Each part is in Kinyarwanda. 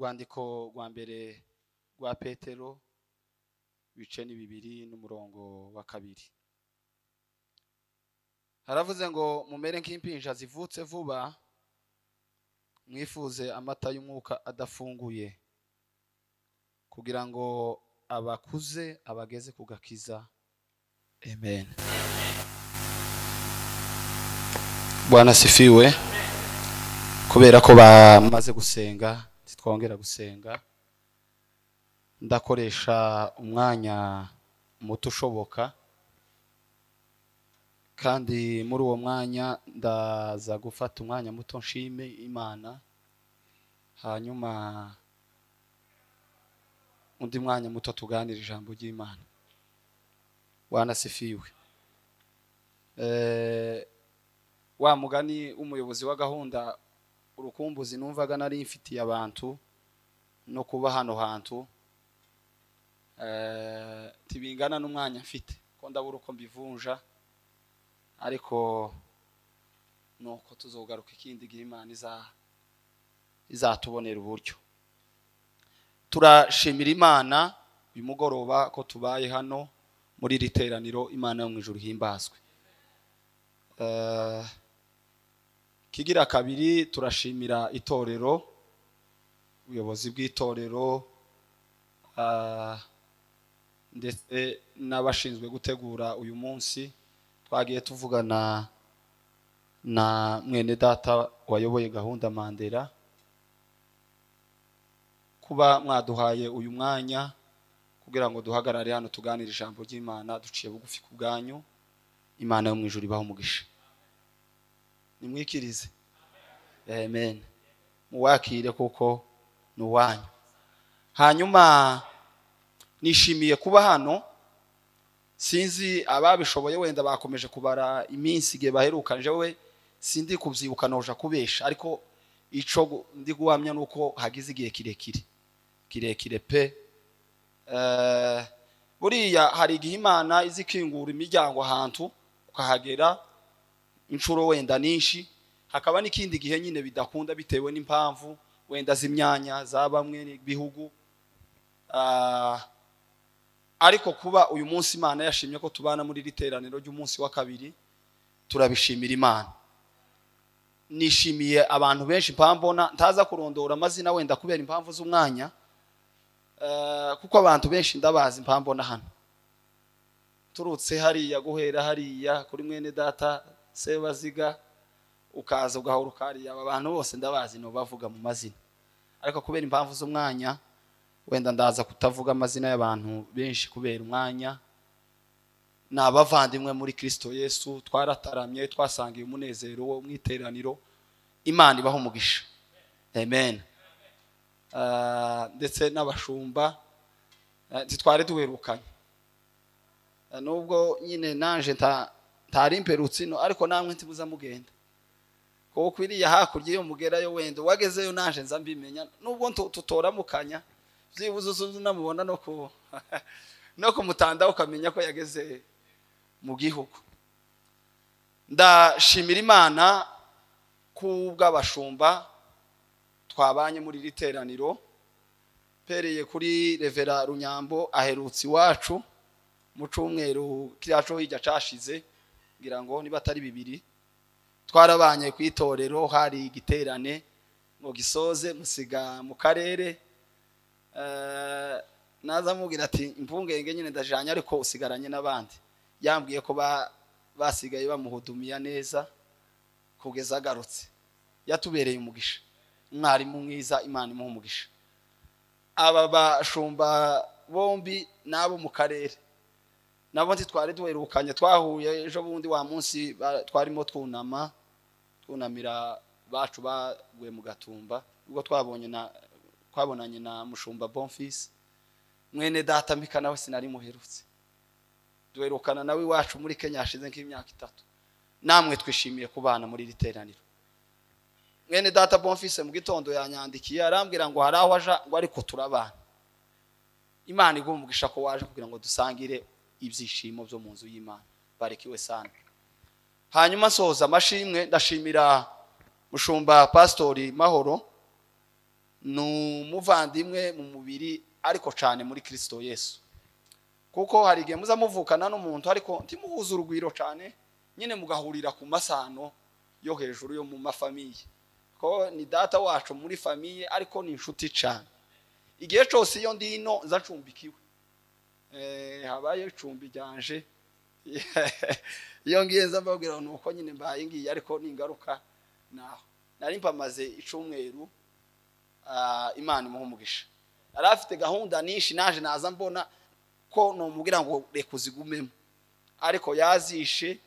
rwandiko rwa mbere rwa Petero bice ni 2 n'umurongo wa 2. Haravuze ngo mumere nk'impinja zivutse vuba, mwifuze amata y'umwuka adafunguye, kugira ngo abakuze abageze kugakiza. Amen. Bwana sifiwe. Kubera ko bamaze gusenga, twongera gusenga, ndakoresha umwanya muto ushoboka, kandi muri uwo mwanya ndaza gufata umwanya muto nshime Imana, hanyuma undi mwanya muto tuganira ijambo ry'Imana. Bwana sifiwe. Wa mugani umuyobozi wa gahunda urukumbuzi numvaga nari mfitiye abantu no kuba hano hantu tibingana n'umwanya mfite ko ndabura uko mbivunja, ariko nuko tuzogaruka ikindi gihe Imana izatubonera uburyo. Turashimira Imana bimugoroba ko tubaye hano muri riteraniro. Imana yo mu ijuru himbazwe. Kigira kabiri turashimira itorero, ubuyobozi bw'itorero ndetse n'abashinzwe gutegura uyu munsi. Twagiye tuvugana na mwene data wayoboye gahunda Mandela kuba mwaduhaye uyu mwanya kugira ngo duhagarare hano tuganire ijambo ry'Imana duciye bugufi ku bwanyu. Imana yo mu ijuru ibaho umugisha. Nimwikirize. Amen. Muwakire kuko nuwanyu. Hanyuma nishimiye kuba hano. Sinzi ababishoboye wenda bakomeje kubara iminsi igihe baheruka, jewe sindi kubyibuka noja kubesha, ariko ico ndi guhamya nuko hagize igihe kirekire pe. Buriya hari igihe Imana izikingura imiryango ahantu ukahagera inshuro wenda ninshi, hakaba n'ikindi gihe nyine bidakunda bitewe n'impamvu wenda z'imyanya za bamwe n'ibihugu. Ariko kuba uyu munsi Imana yashimye ko tubana muri riteraniro ry'umunsi wa 2, turabishimira Imana. Nishimiye abantu benshi mpambona, ntaza kurondora amazina wenda kubera impamvu z'umwanya, kuko abantu benshi ndabazi mpambona hano. Turutse hariya guhera hariya kuri mwene data Sebaziga ukaza ugahora ukariya, aba bantu bose ndabazi no bavuga mu mazina, ariko kubera impamvu z'umwanya wenda ndaza kutavuga amazina y'abantu benshi kubera umwanya. Nabavandimwe muri Kristo Yesu, twarataramye twasangiye umunezero wo mwiteraniro. Imana ibaho umugisha. Amen. Ndetse n'abashumba twari duherukanye, nubwo nyine nanje ntari imperutse no, ariko namwe ntibuza mugenda ko kwiriya hakurya yo mugerayo wenda wagezeyo nanje nza mbimenya, nubwo tutoramukanya byibuze namubona no kumutanda ukamenya ko yageze mu gihugu. Ndashimira Imana kubw'abashumba twabanye muri riteraniro, pereye kuri Revera Runyambo aherutse iwacu mu cyumweru kiraco hirya cashize, ngira ngo niba atari 2. Twarabanye ku itorero, hari igiterane ngo gisoze musiga mu karere. Naza mubwira ati impungenge nyine ndajanye, ariko usigaranye n'abandi. Yambwiye ko basigaye bamuhudumiya neza kugeza agarutse. Yatubereye umugisha, mwarimu mwiza. Imana imuha umugisha. Aba bashumba bombi nabo mu karere nabo twari duherukanye, twahuye ejo bundi wa munsi twarimo twunamira bacu baguye mu Gatumba, ubwo twabonanye na mushumba Bonfils mwene data mbika, nawe sinari muherutse. Duherukana nawe iwacu muri Kenya hashize nk'imyaka 3. Namwe twishimiye kubana muri riteraniro. Mwene data Bonfils mu gitondo yanyandikiye arambwira ngo hari aho aja, ngo ariko turabana. Imana igumugisha ko waje kugira ngo dusangire ibyishimo byo mu nzu y'Imana. Barikiwe sana. Hanyuma soza amashimwe, ndashimira mushumba Pastori Mahoro n'umuvandimwe mu mubiri ariko cyane muri Kristo Yesu. Kuko hari igihe muza muvukana n'umuntu ariko ntimuhuza urugwiro cyane, nyine mugahurira ku masano yo hejuru yo mu mafamiye. Ko ni data wacu muri famiye ariko ni inshuti cyane. Igihe cyose iyo ndino zacumbikiwe habaye icumbi ryanje iyo ngiyenza mbabwira nuko nyine mbaye ngiye ariko ningaruka naho nari mpamaze icumweru Imana imuha umugisha. Arafite gahunda nishi naje naza mbona ko no mubwira ngo reka uzigumemo ariko yazishe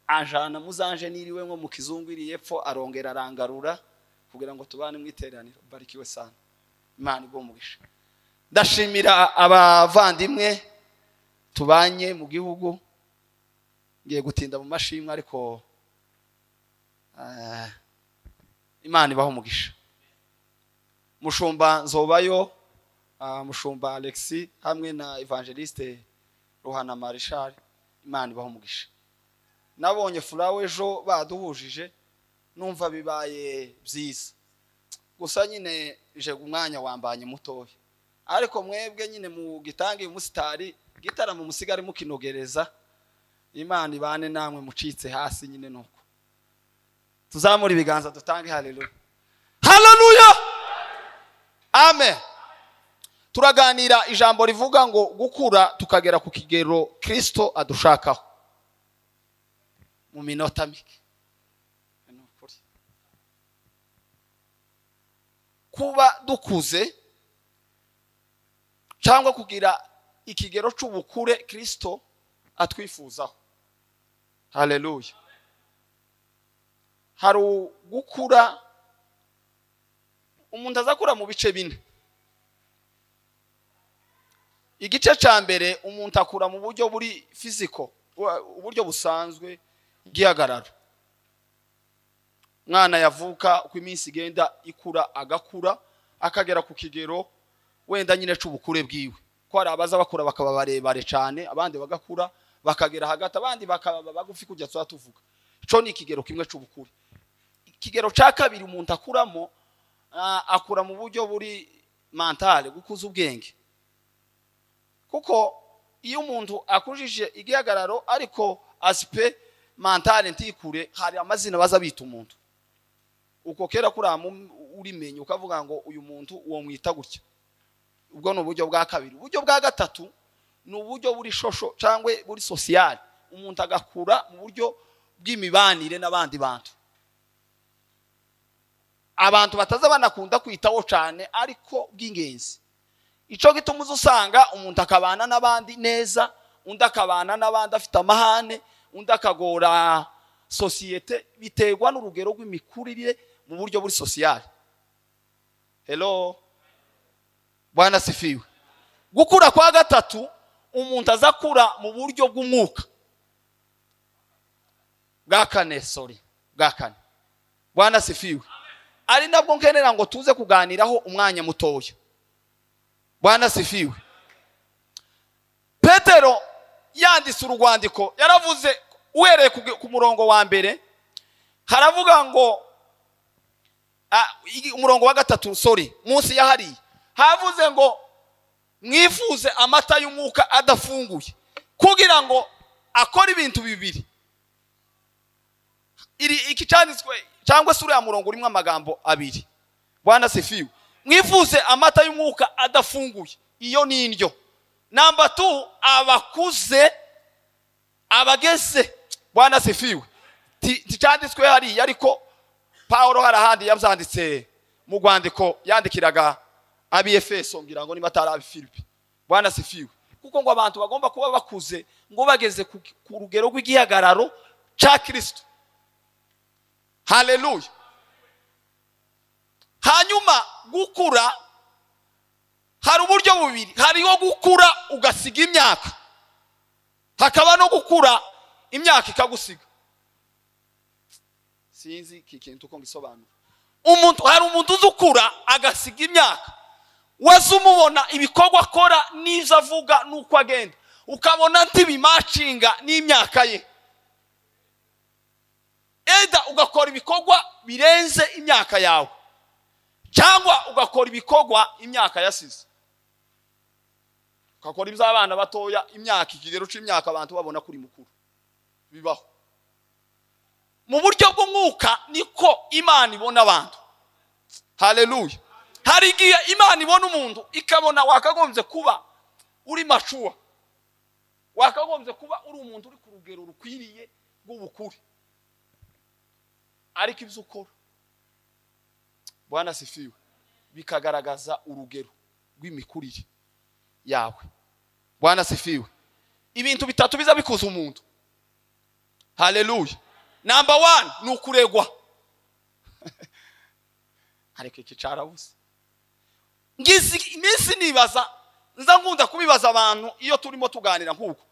anjana muzanje niriwe nko mu kizungu iri yepfo arongera arangarura kugira ngo tubane mu iteraniro. Barikiwe sana, Imana igumugisha. Ndashimira abavandimwe tubanye mu gihugu, ngiye gutinda mu mashimwe ariko Imana ibaho umugisha. Mushumba Nzobayo, mushumba Alexis hamwe na evangeliste Ruhana Marishal, Imana ibaho umugisha. Nabonye furawe ejo baduhujije numva bibaye byiza, gusa nyine je umwanya wambanye mutoya ariko mwebwe nyine mu gitangiye umusitari gitara mu musigari mukinogereza. Imana ibane namwe mucitse hasi nyine nuko tuzamura ibiganza dutange haleluya haleluya amen. Turaganira ijambo rivuga ngo gukura tukagera ku kigero Kristo adushakaho mu minota mike. Kuba dukuze cyangwa kugira ikigero cy'ubukure Kristo atwifuzaho. Haleluya. Hari gukura umuntu azakura mu bice bine. Igice cya mbere umuntu akura mu buryo buri physical, uburyo busanzwe gihagararo. Mwana yavuka uko iminsi igenda ikura agakura akagera ku kigero wenda nyine cy'ubukure bwiwe. Ko hari abaza bakura bakaba barebare cyane, abandi bagakura bakagera hagati, abandi bakaba bagufi kujya tuvuga. Ico ni ikigero kimwe cy'ubukure. Ikigero cya kabiri umuntu akuramo akura mu buryo buri mentale, gukuza ubwenge. Kuko iyo umuntu akujije igihagararo ariko aspect mentale ntikure, hari amazina baza bita umuntu. Uko kera kuramu urimenye ukavuga ngo uyu muntu uwo mwita gutya. Ubwo no buryo bwa kabiri. Uburyo bwa gatatu ni uburyo buri shosho cyangwa buri social. Umuntu agakura mu buryo bw'imibanire n'abandi bantu. Abantu bataza banakunda kwitaho cyane ariko bw'ingenzi. Ico gituma uzusanga umuntu akabana n'abandi neza, undi akabana n'abandi afite amahane, undi akagora societe, biterwa n'urugero rw'imikurire mu buryo buri social. Hello. Bwana sifiwe. Gukura kwa gatatu umuntu azakura mu buryo bw'umwuka. Bwakane. Bwana sifiwe. Ari nabwo nkenera ngo tuze kuganiraho umwanya mutoya. Bwana sifiwe. Petero yanditse urwandiko yaravuze uhereye ku murongo wa mbere, haravuga ngo umurongo wa gatatu munsi ya hariya havuze ngo mwifuze amata y'umwuka adafunguye kugira ngo akora ibintu bibiri. Iki cyanditswe cyangwa se uriya murongo urimo amagambo abiri. Bwana sifiwe. Mwifuze amata y'umwuka adafunguye, iyo ni indyo. Namba 2, abakuze abageze. Bwana sifiwe. Ticyanditswe hariya ariko Paulo harahandi yabyanditse mu rwandiko yandikiraga abi Efeso, ngira ngo ni matara Filipi. Bwana sifiwe. Kuko ngo abantu bagomba kuba bakuze ngo bageze ku rugero rw'igihagararo cya Kristo. Haleluya. Hanyuma gukura hari uburyo bubiri. Hariho gukura ugasiga imyaka, hakaba no gukura imyaka ikagusiga. Sinzi iki kintu uko ngisobanura. Hari umuntu uzukura agasiga imyaka, wazumubona ibikorwa akora nizo avuga nuko agenda, ukabona ntibimacinga n'imyaka ye. Eda ugakora ibikorwa birenze imyaka yawe. cyangwa ugakora ibikorwa imyaka yasize, ukakora iby'abana batoya imyaka ikigero c'imyaka abantu babona kuri mukuru. Bibaho mu buryo bw'umwuka, niko Imana ibona abantu. Haleluya. Hari igihe Imana ibona umuntu ikabona wakagombye kuba uri machuwa, wakagombye kuba uri umuntu uri ku rugero rukwiriye rw'ubukuru, ariko ibyo ukora Bwana sifiwe bikagaragaza urugero rw'imikurire yawe. Bwana sifiwe. Ibintu bitatu biza bikuza umuntu. Haleluya. Number 1 nukuregwa. Ariko iki carabuze. Ngizi iminsi nibaza, nza nkunda kubibaza abantu iyo turimo tuganira nkuko.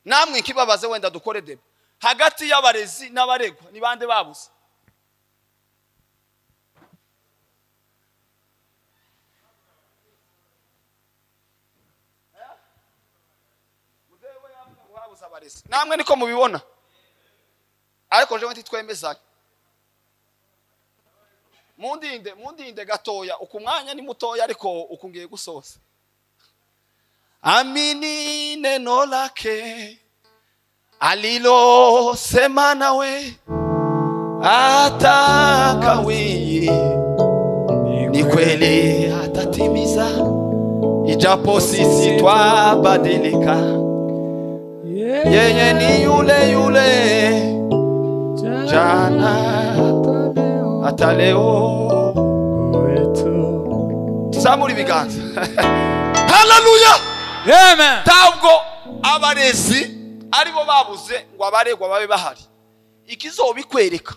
Namwe nkibabaze wenda dukore debe. Hagati y'abarezi n'abaregwa ni bande babuze? Namwe niko mubibona? Ariko jewe ntitwemezanye. Mundinde gatoya, ukumwanya ni mutoya ariko ukungiye gusoza. Amini neno lake alilo sema nawe atakawi, ni kweli atatimiza, ijapo sisi twabadilika. Yeye ni yule jana hata leo. Tuzamura ibiganza. Haleluya. Amen. Tabwo abarezi aribo babuze ngo abaregwa babe bahari. Ikizobikwereka,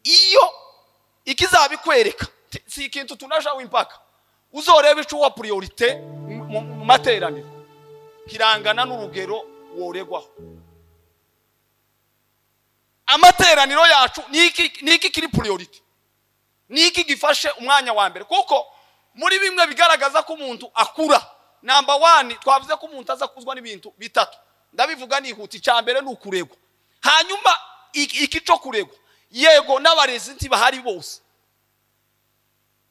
iyo ikizabikwereka si ikintu tunaja w'impaka. Uzorebe ico wa priorite mu materaniro kirangana n'urugero woregwaho. Amateraniro yacu niki kiri priority, niki gifashe umwanya wa mbere. Kuko muri bimwe bigaragaza ko umuntu akura, number 1 twavuze ko umuntu aza kuzwa n'ibintu bitatu. Ndabivuga nihuti. Cyambere n'ukuregwa, hanyuma ikico kuregwa. Yego n'abarezi ntibahari bose,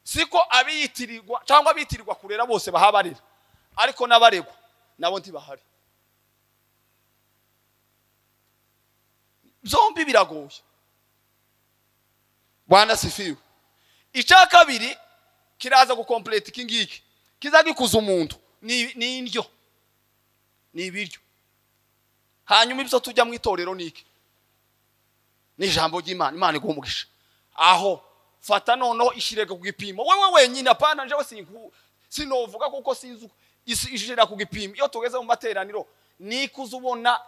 siko abiyitirirwa cyangwa abitirirwa kurera bose bahabarira, ariko n'abaregwa nabo ntibahari. Zombi biragoye. Bwana sifiwe. Icya kabiri kiraza gukomplete kingiki kizagikuza umuntu ni indyo, ni ibiryo. Hanyuma ibyo tujya mu itorero niki ni ijambo ry'Imana. Imana igumugisha aho fata noneho ishireka ku gipimo. Wewe wenyine apana nje sinovuga kuko sinzu ishira ku gipimo. Iyo tugeze mu materaniro nikuza ubona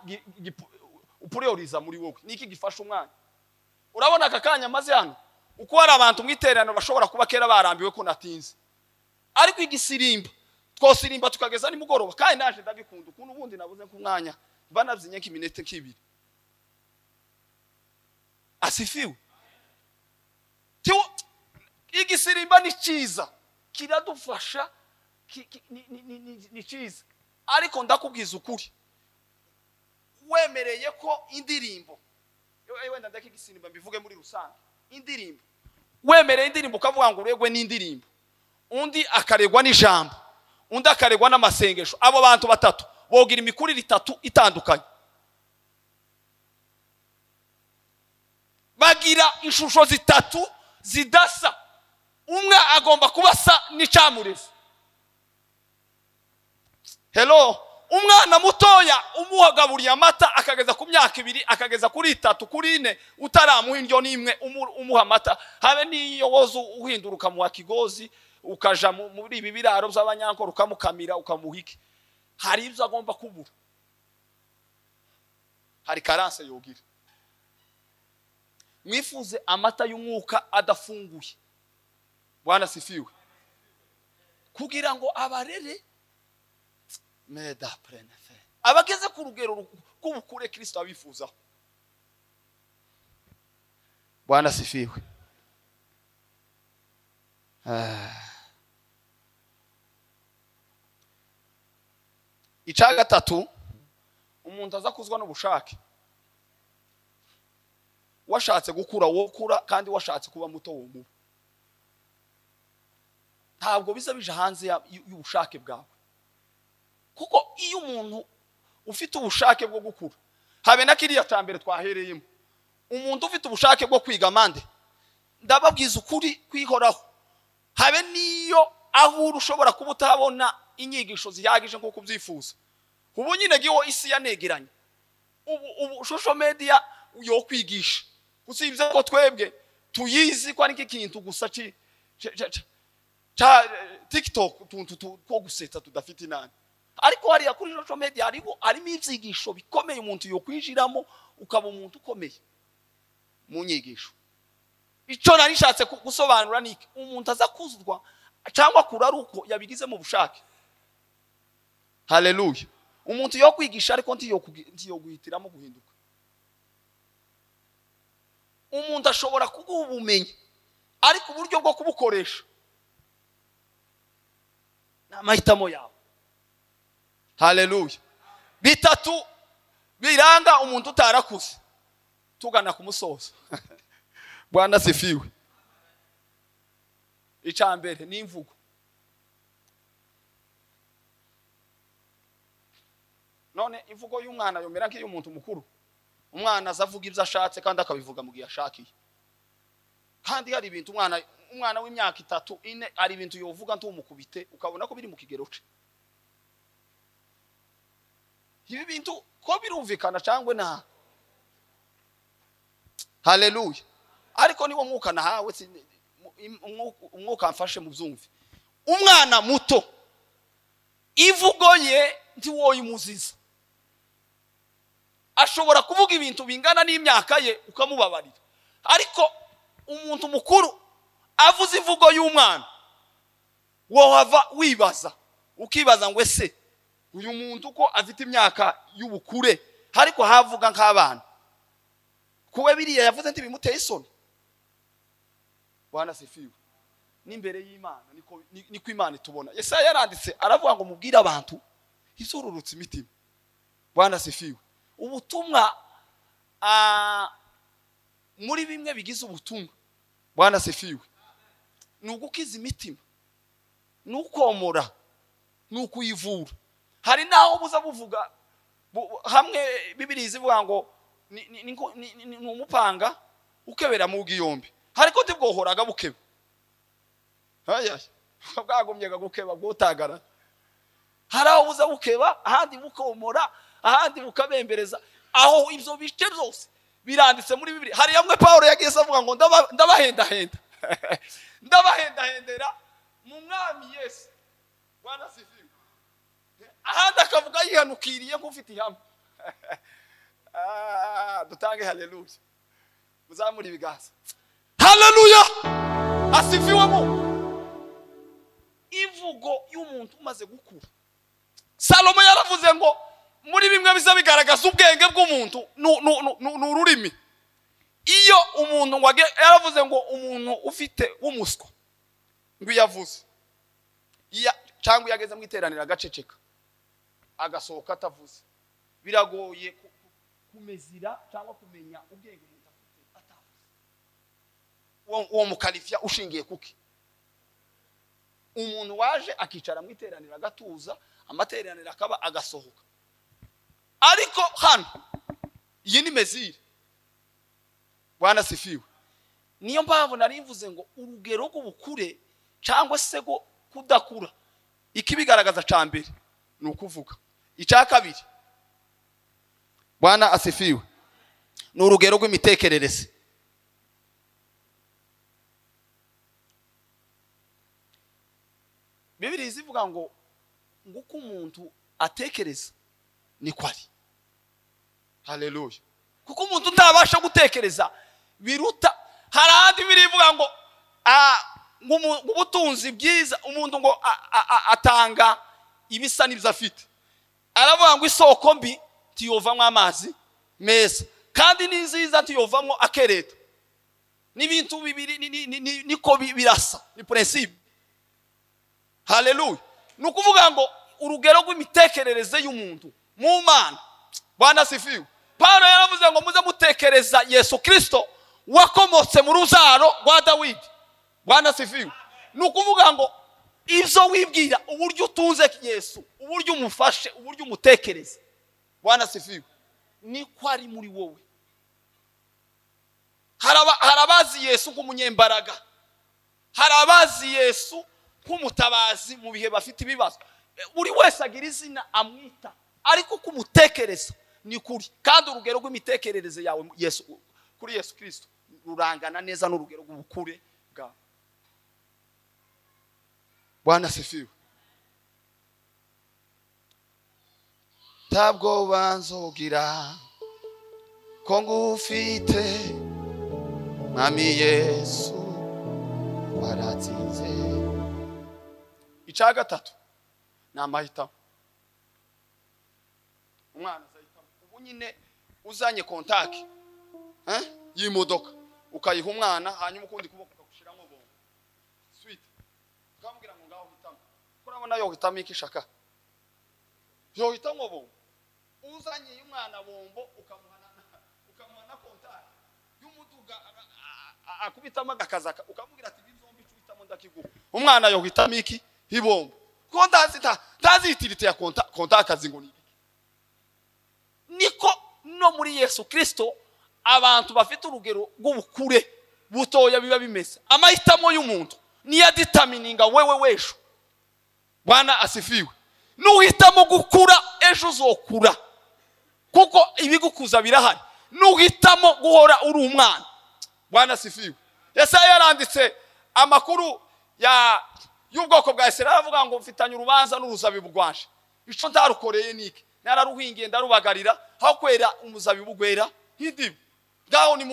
uprioriza muri wowe, niki gifasha umwanya. Urabona akakanya maze hano uko hari abantu mwiterano bashobora kuba kera barambiwe ko natinze, ariko igisirimba twosirimba tukageza ni mugoroba. Kandi naje ndabikunda ukuntu ubundi nabuze ku mwanya banavzinye kiminete kibiri. Asifiwe. Tiwo igisirimba ni ciza, kiradufasha, ni ciza, ariko ndakubwiza ukuri wemereye ko indirimbo wenda ndakigisimba mbivuge muri rusange. Indirimbo wemereye indirimbo ukavuga ngo uregwe n'indirimbo, undi akaregwa n'ijambo, undi akaregwa n'amasengesho. Abo bantu batatu bogira imikurire itatu itandukanye, bagira ishusho zitatu zidasa. Umwe agomba kubasa n'icamurezi. Hello. Umwana mutoya umuhagaburiye amata akageza ku myaka 2, akageza kuri 3, kuri 4, utaramuha indyo nimwe umuha amata, habe niyo wozo uhinduruka mu wakigozi ukaja muri ibi biraro by'abanyankoro ukamukamira ukamuhiki. Hari ibyo agomba kubura, hari karanse yogira. Mwifuze amata y'umwuka adafunguye. Bwana sifiwe. Kugira ngo abarere meda prenefe abageze ku rugero rw'ubukure Kristo abifuzaho. Bwana sifiwe. Icya gatatu, umuntu aza kuzwa n'ubushake. Washatse gukura wokura, kandi washatse kuba muto womuba. ntabwo biza bija hanze y'ubushake bwawe. Kuko iyo umuntu ufite ubushake bwo gukura, habe na kiriya cyambere twahereyemo, umuntu ufite ubushake bwo kwiga mande, ndababwiza ukuri kwihoraho, habe niyo aho urushobora kuba utabona inyigisho zihagije nko kubyifuza. Ubu nyine giho isi yanegeranye, ubu social media yo kwigisha, usibye ko twebwe tuyizi ko ari ikintu gusa cha TikTok two guseta tudafite inani. Ariko hariya kuri social media harimo ibyigisho bikomeye umuntu yo kwinjiramo ukaba umuntu ukomeye mu nyigisho. Icyo nari nshatse gusobanura ni umuntu aza kuzwa cyangwa kuraruko yabigize mu bushake. Haleluya. Umuntu yo kwigisha ariko ntiyo guhitiramo guhinduka. Umuntu ashobora kuguha ubumenyi ariko uburyo bwo kubukoresha n'amahitamo yawe. Haleluya. Bitatu biranga umuntu utarakuze tugana ku musozo. Bwana sifiwe. Icambere ni imvugo. None imvugo y'umwana yomera nk'iyo umuntu mukuru. Umwana azavuga ibyo ashatse kandi akabivuga mu gihe ashakiye. Kandi hari ibintu umwana w'imyaka 3 4 ari ibintu yovuga ntumukubite ukabona ko biri mu kigero cye. Ibi bintu ko birumvikana cyangwa na. Haleluya. Ariko niwo mwuka nahawe umwuka amfashe mu byumvi. Umwana muto ivugo ye ntiwoye umuziza. Ashobora kuvuga ibintu bingana n'imyaka ye ukamubabarira. Ariko umuntu mukuru avuze ivugo y'umwana wohava wibaza ukibaza ngo ese uyu muntu ko afite imyaka y'ubukure ariko havuga nk'abana. Kuwe biriya yavuze ntibimuteye isoni. Bwana sifiwe. N'imbere y'Imana niko Imana itubona. Yesaya yaranditse aravuga ngo mubwire abantu izururutse imitima. Bwana sifiwe. Ubutumwa muri bimwe bigize ubutumwa. Bwana sifiwe. Nugukiza imitima. Nukomora. Nukuyivura. Hari naho buza buvuga hamwe Bibiliya ivuga ngo ni umupanga ukebera mu bwiyombi. Hariko tibwohoraga bukeba. Haya. Bwagomyega gukeba bwotagara. Haraho buza bukeba, ahandi bukomora, ahandi bukabembereza. Aho ibyo bice byose biranditse muri Bibiliya. Hari yamwe Paulo yagiye avuga ngo ndabahendahenda. Ndabahendahendera mu mwami Yesu. Bwana sifiwe. Ahandi akavuga yihanukiriye nk'ufite ihame. Dutange haleluya. Muzamuri ibiganza. Haleluya. Asifiwe mu. Ivugo y'umuntu umaze gukura. Salomo yaravuze ngo muri bimwe biza bigaragaza ubwenge bw'umuntu n'ururimi. Iyo umuntu yaravuze ngo umuntu ufite umuswa ngo yavuze cyangwa yageze mu iteraniro agaceceka agasohoka atavuze, biragoye kumezira cyangwa kumenya ubwenge umuntu afite atavuze. Uwo mukalifya ushingiye kuki? Umuntu waje akicara mu iteraniro agatuza, amateraniro akaba agasohoka. Ariko hano iyi ni mezire. Bwana sifiwe. Niyo mpamvu nari mvuze ngo urugero rw'ubukure cyangwa se go kudakura ikibigaragaza cyambere ni ukuvuga. Icya kabiri, Bwana asifiwe, ni urugero rw'imitekerereze. Bibiliya ivuga ngo nguko umuntu atekereza ni kwari. Haleluya. Kuko umuntu utabasha gutekereza biruta. Harandi birivuga ngo ubutunzi bwiza umuntu ngo atanga ibisa n'ibyo afite. Aravuga ngo isoko mbi tiyovamwe amazi meza kandi n'inziza tiyovamwe akereta. N'ibintu bibiri niko birasa, ni principe. Haleluya. Nukuvuga ngo urugero rw'imitekerereze y'umuntu mu Mana. Bwana sifiwe. Paulo yaravuze ngo muze mutekereza Yesu Kristo wakomotse mu ruzaro rwa Dawidi. Bwana sifiwe. Nukuvuga ngo ibyo wibwira uburyo utunze Yesu, uburyo umufashe, uburyo umutekereza, Bwana sifiwe, niko ari muri wowe. Harabazi Yesu nk'umunyembaraga, harabazi Yesu nk'umutabazi mu bihe bafite ibibazo. Buri wese agira izina amwita, ariko kumutekereza ni kuri. Kandi urugero rw'imitekerereze yawe kuri Yesu Kristo rurangana neza n'urugero rw'ubukure bwawe. Bwana sifiwe. Ntabwo banzogira ko ngufite Mwami Yesu waratsinze. Icya gatatu ni amahitamo. Umwana azahitamo. Ubu nyine uzanye kontaki y'imodoka ukayiha umwana, hanyuma ukundi kuboko ukagushiramo bombo sweet, ukamubwira ngo ngaho hitamo. Kurabona yo hitamo iki shaka, yo hitamo bombo. Uzanye umwana bombo ukamuha na kontaki y'umuduga akubitamo agakazaka, ukamubwira ati bizombi cubitamo ndakiguha. Umwana yo hitamo iki hibombo, ko ndazitirite ya kontaki azingo ni. Niko no muri Yesu Kristo abantu bafite urugero rw'ubukure butoya biba bimeze. Amahitamo y'umuntu niya determininga wewe wesho. Bwana asifiwe. Nuhitamo gukura ejo uzokura, kuko ibigukuza birahari. Nuhitamo guhora uri umwana. Bwana asifiwe. Yesaya yaranditse amakuru y'ubwoko bwa Isirayeli avuga ngo mfitanye urubanza n'uruzabibu rwanje. Ico ndarukoreye niki? Nararuhingiye ndarubagarira, aho kwera umuzabibu gwera hidibu. Ngaho ni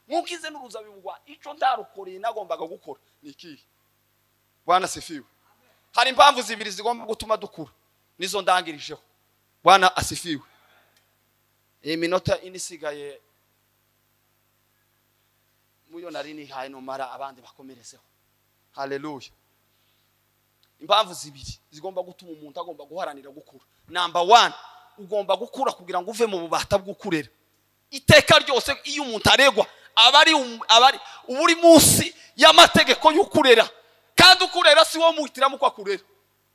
munkize n'uruzabibu rwa. Ico ndarukoreye nagombaga gukora niki? Bwana asifiwe. Hari impamvu zibiri zigomba gutuma dukura, nizo ndangirijeho. Bwana asifiwe. Iminota inisigaye muyo nari nihaye nomara abandi bakomerezeho. Haleluya. Impamvu zibiri zigomba gutuma umuntu agomba guharanira gukura. Number 1, ugomba gukura kugira ngo uve mu bubata bw'ukurera. Iteka ryose iyo umuntu aregwa abari uburi munsi y'amategeko y'ukurera. Kandi ukurera si wo muhitiramo uko akurera,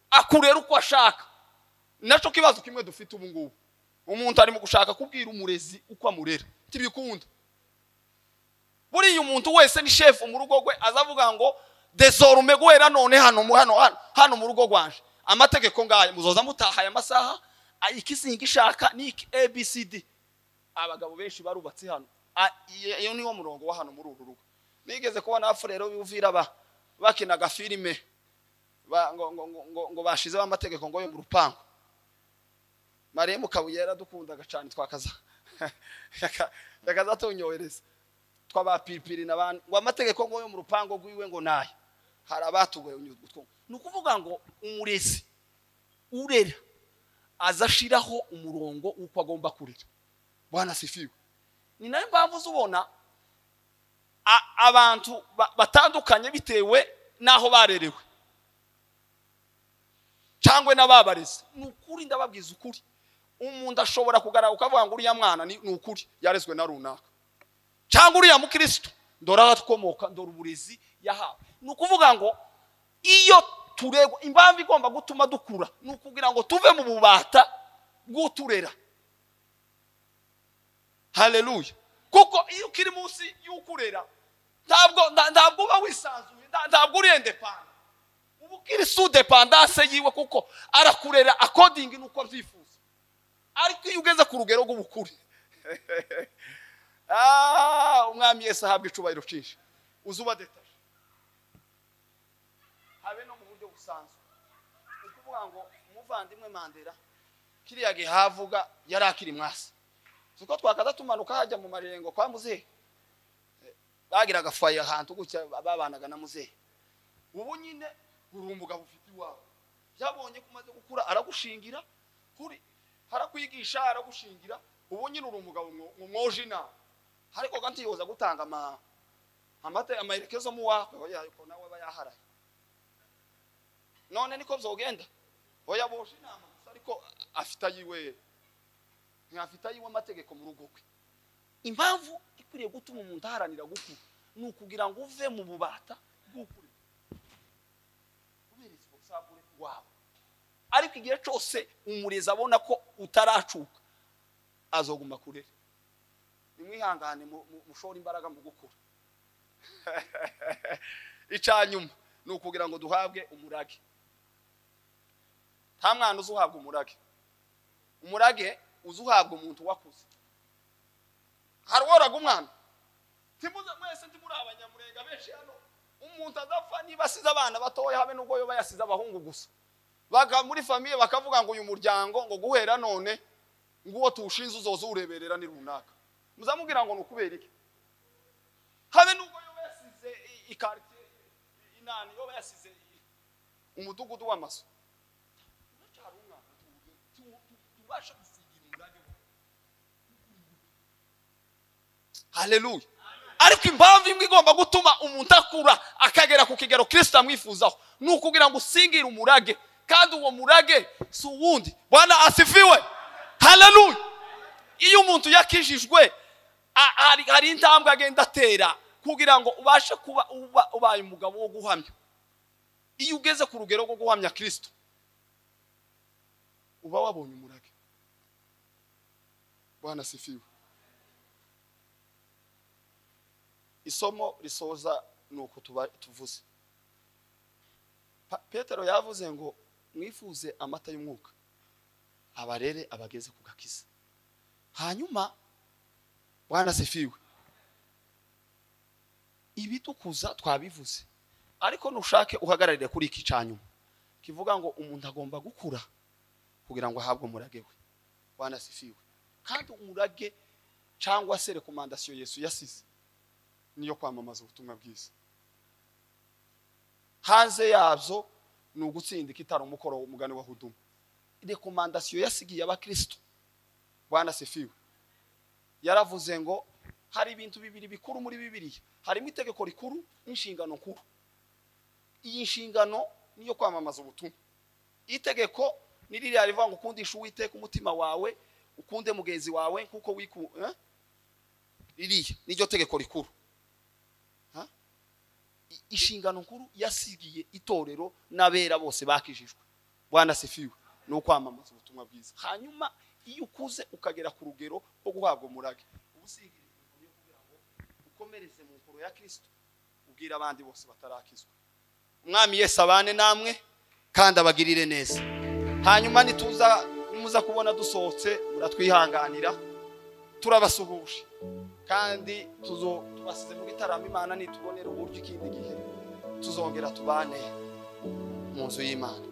akurera uko ashaka. Naco kibazo kimwe dufite ubu ngubu, umuntu ari mu gushaka kubwira umurezi uko amurera tibikunda. Buri umuntu wese ni chef mu rugo gwe azavuga ngo desorme guhera none hano mu rugo gwanje amategeko ngaye muzoza mutahaye amasaha ikisinga ishaka ni ABCD. Abagabo benshi barubatse hano, iyo niwo murongo wa hano muri uru rugo. Nigeze kubona afurero bivira bakinaga filime ngo bashizeho amategeko ngo yo mu rupango. Maremu Kabuyera dukundaga cyane twakaza yakaza tunyohereza twabapipiri nabandi ngo amategeko ngo yo mu rupango gwiwe ngo naye harabatugoye unyuzwe. Nukuvuga ngo umurezi urera azashiraho umurongo uko agomba kurira. Bwana sifiwe. Ni nayo mpamvu zubona abantu batandukanye bitewe naho barerewe cyangwe nababareze. Nukuri ndababwiza ukuri, umuntu ashobora kugara ukavuga ngo uriya mwana ni ukuri yarezwe na runaka, cyangwa uriya mu Kristo ndora atkomoka ndora uburezi yahawe. Nukuvuga ngo iyo turego impamvu igomba gutuma dukura nukugira ngo tuve mu bubata bw'uturera. Haleluya. Kuko iyo kiri munsi y'ukurera ntabwo uba wisanzuye, ntabwo uri independent. Ubu kiri sous dependance yiwe kuko arakurera according nuko byifuza. Ariko iyo ugeze ku rugero rw'ubukure umwami Yesu ahabwa icubahiro cyinshi, uzuba detache habe no mu buryo busanzwe. Ukuvuga ngo umuvandimwe Mandela kiriya gihe havuga yari akiri mwasi, suko twakaza tumanuka hajya mu marengo kwa muzehe bagiraga faye ahantu gucya babanaga na muzehe. Ubu nyine urumbuga bufite iwawe yabonye kumaze gukura aragushingira kuri harakwigisha aragushingira. Ubu nyine urumbuga umwojina ariko kandi yoza gutanga amaherekezo mu wako yako nawe bayaharaye. None niko byogenda oya boje inama ariko afita yiwe ntafita yiwe amategeko mu rugo kwe. Impamvu ikwiriye gutuma umuntu aharanira gukura ni ukugira ngo uve mu bubata bw'ukuri. responsable wawe. Ariko igihe cyose umurezi abona ko utaracuka azoguma kurera. Nimwihangane mushora imbaraga mu gukura. Icanyuma nukugira ngo duhabwe umurage. Nta mwana uzuhabwa umurage. Umurage uzuhabwa umuntu wakuze. Haroraga umwana. Timuze mwese ntimuri abanyamurega benshi hano. Umuntu adapfa niba asize abana batoya habe nubwo yo bayasize abahungu gusa. Baga muri famille bakavuga ngo uyu muryango ngo guhera none nguwo tushinze uzoza ureberera ni runaka. Muzamubwira ngo nukubera iki? Habe nubwo yo bayasize ikarite inani yo bayasize umudugudu w'amaso. Tubasha gusigira umurage. Haleluya. Ariko impamvu imwe igomba gutuma umuntu akura akagera ku kigero Kristo amwifuzaho nukugira ngo usingire umurage, kandi uwo murage si uwundi. Bwana asifiwe. Haleluya. Iyo umuntu yakijijwe hari intambwe agenda atera kugira ngo ubashe kuba ubaye umugabo wo guhamya. Iyo ugeze ku rugero rwo guhamya Kristo uba wabonye umurage. Bwana asifiwe. Isomo risoza nuko tuvuze. Petero yavuze ngo mwifuze amata y'umwuka abarere abageze ku gakiza. Hanyuma Bwana asifiwe. Ibitukuza twabivuze, ariko nushake uhagararire kuri iki cyanyuma kivuga ngo umuntu agomba gukura kugira ngo ahabwe umurage we. Bwana asifiwe. Kandi umurage cyangwa se recommandation Yesu yasize niyo kwamamaza ubutumwa bwiza. Hanze yazo nugutsinda kitari umukoro w'umugani wa huduma. Recommandation yasigiye abakristo. Bwana asifiwe. Yaravuze ngo hari ibintu bibiri bikuru muri Bibiliya. Harimo itegeko rikuru n'inshingano nkuru. Iyi nshingano niyo kwamamaza ubutumwa. Itegeko niriri rivuga ngo ukundisha Uwiteka umutima wawe, ukunde mugenzi wawe nkuko ririya niryo tegeko rikuru. Inshingano nkuru yasigiye itorero n'abera bose bakijijwe. Bwana asifiwe. No kwamamaza ubutumwa bwiza. Hanyuma iyo ukuze ukagera ku rugero rwo guhabwa umurage, ubusigire kugira ngo ukomereze mu nkuru ya Kristo ubwira abandi bose batarakizwa. Umwami Yesu abane namwe kandi abagirire neza. Hanyuma nimuza kubona dusohotse muratwihanganira, turabasuhuje kandi tubasize mu gitaramo. Imana nitubonera uburyo ikindi gihe tuzongera tubane mu nzu y'Imana.